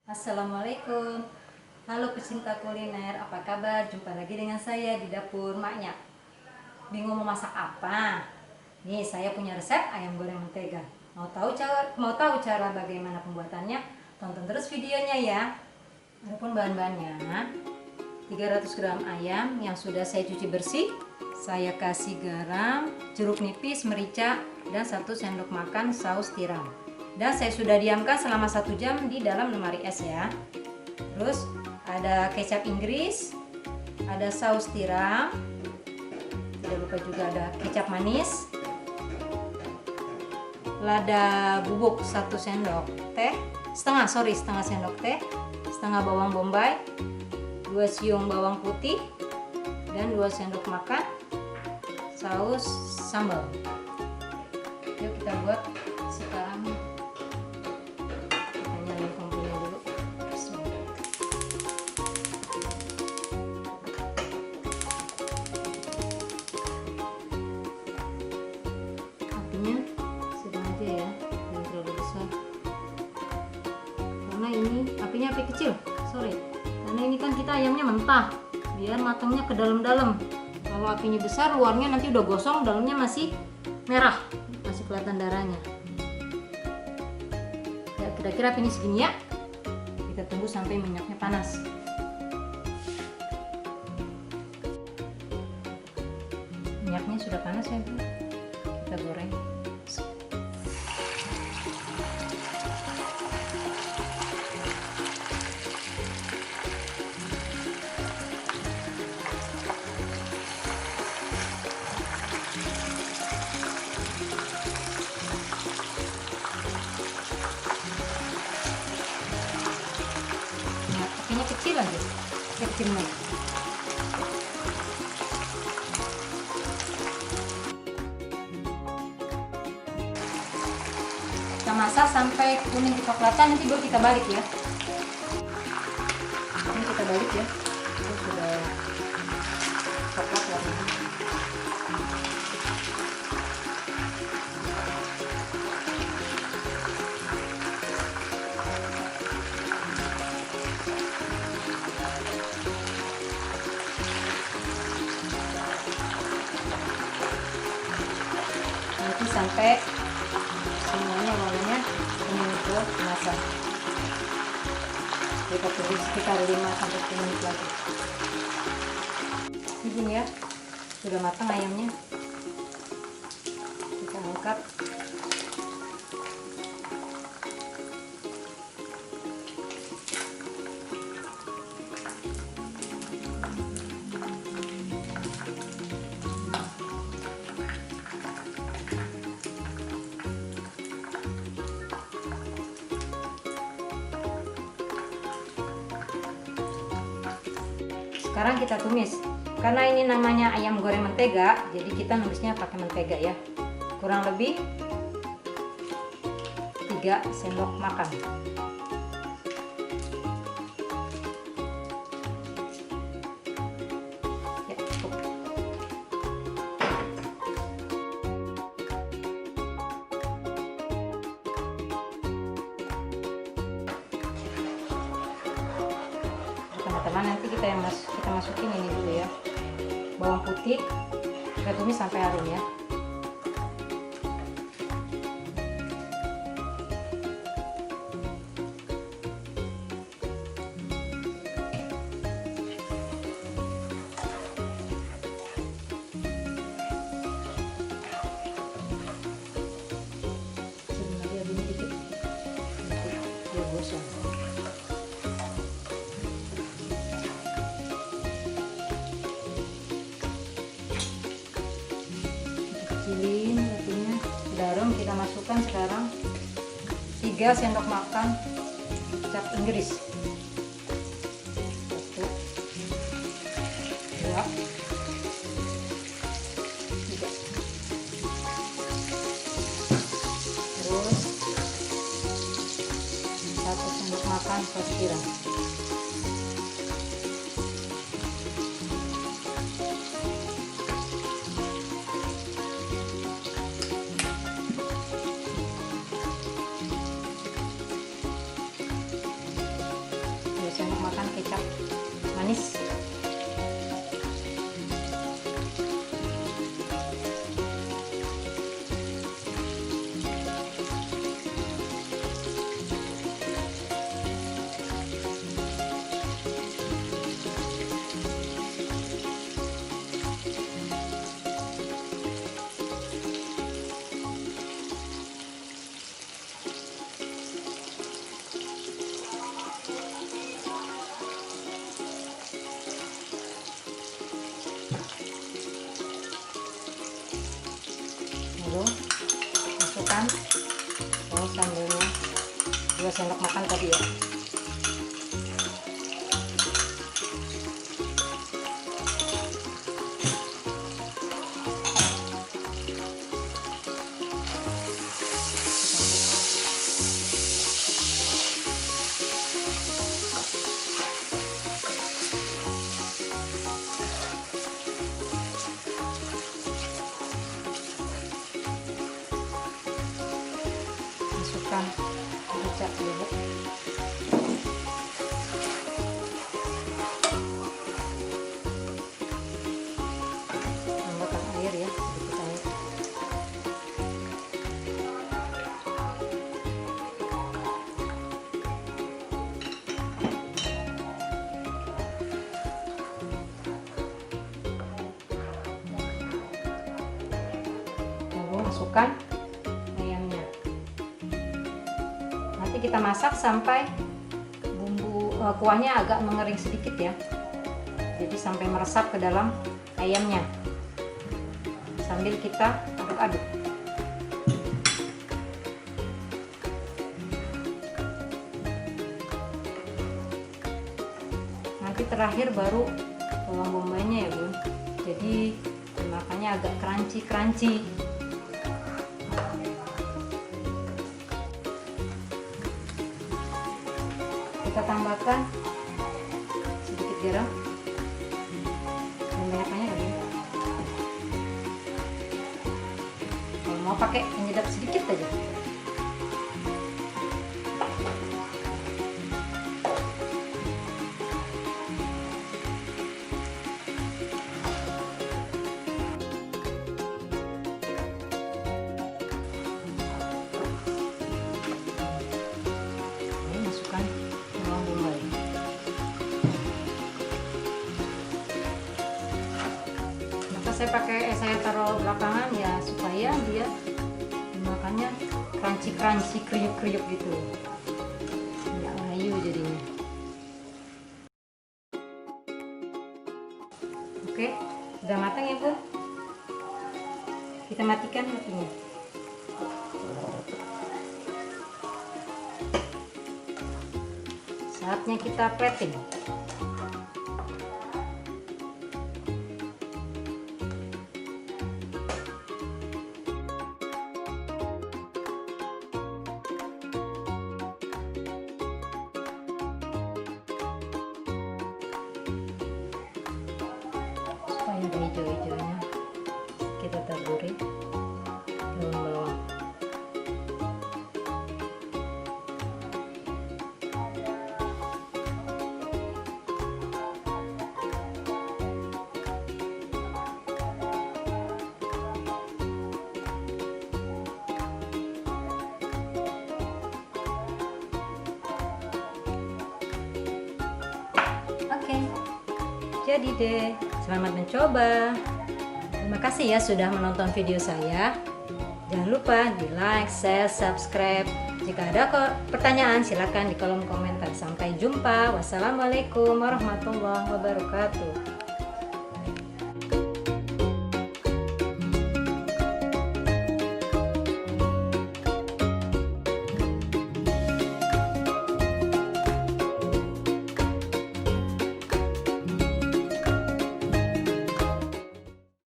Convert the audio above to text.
Assalamualaikum. Halo pecinta kuliner, apa kabar? Jumpa lagi dengan saya di dapur Maknya. Bingung mau masak apa? Nih, saya punya resep ayam goreng mentega. Mau tahu cara bagaimana pembuatannya? Tonton terus videonya ya. Adapun bahan-bahannya, 300 gram ayam yang sudah saya cuci bersih. Saya kasih garam, jeruk nipis, merica, dan 1 sendok makan saus tiram. Dan saya sudah diamkan selama 1 jam di dalam lemari es ya. Terus ada kecap Inggris, ada saus tiram, tidak lupa juga ada kecap manis, lada bubuk 1 sendok teh, setengah sendok teh, setengah bawang bombay, 2 siung bawang putih, dan 2 sendok makan saus sambal. Yuk kita buat sekarang. Sedang aja ya, jangan terlalu besar karena ini apinya api kecil, karena ini kan kita ayamnya mentah, biar matangnya ke dalam-dalam. Kalau apinya besar, luarnya nanti udah gosong, dalamnya masih merah, masih kelihatan darahnya ya. Kira-kira apinya segini ya, kita tunggu sampai minyaknya panas. Minyaknya sudah panas ya, kita goreng. Apinya kecil aja, kecil nih. Kita masak sampai kuning kecoklatan, nanti baru kita balik ya. Ini kita balik ya, itu sudah coklat warnanya. Nanti sampai semuanya warnanya kuning keemasan. Kita tunggu sekitar 5-10 menit lagi. Ini ya, sudah matang ayamnya. Kita angkat. Sekarang kita tumis. Karena ini namanya ayam goreng mentega, jadi kita numisnya pakai mentega ya. Kurang lebih 3 sendok makan. Ya, cukup. Teman-teman, nanti kita masukin ini dulu ya, bawang putih, kita tumis sampai harum ya. Sebenarnya adanya dikit, biar gosong. Kecilin apinya, garam kita masukkan sekarang 3 sendok makan kecap Inggris, 1, 2, 3. Terus 1 sendok makan saus tiram. manis. Lalu masukkan sambelnya 2 sendok makan tadi ya. Masukkan kecap dulu. Tambahkan air ya, sedikit air. Lalu masukkan ayamnya. Nanti kita masak sampai bumbu kuahnya agak mengering sedikit ya. Jadi sampai meresap ke dalam ayamnya. Sambil kita aduk-aduk. Nanti terakhir baru bawang bombaynya ya Bun. Jadi makannya agak crunchy. Kita tambahkan sedikit garam dan banyak-banyak lagi. Kalau mau pakai penyedap sedikit aja. Ini masukkan bawang bombay. Saya taruh belakangan ya supaya dia makannya crunchy kriuk gitu, nggak layu jadinya. Oke, udah matang ya Bun. Kita matikan apinya. Saatnya kita plating. Supaya ada hijau-hijaunya, kita taburi bawang-bawang. Oke, jadi deh. Selamat mencoba. Terima kasih ya sudah menonton video saya. Jangan lupa di like, share, subscribe. Jika ada pertanyaan silahkan di kolom komentar. Sampai jumpa. Wassalamualaikum warahmatullahi wabarakatuh.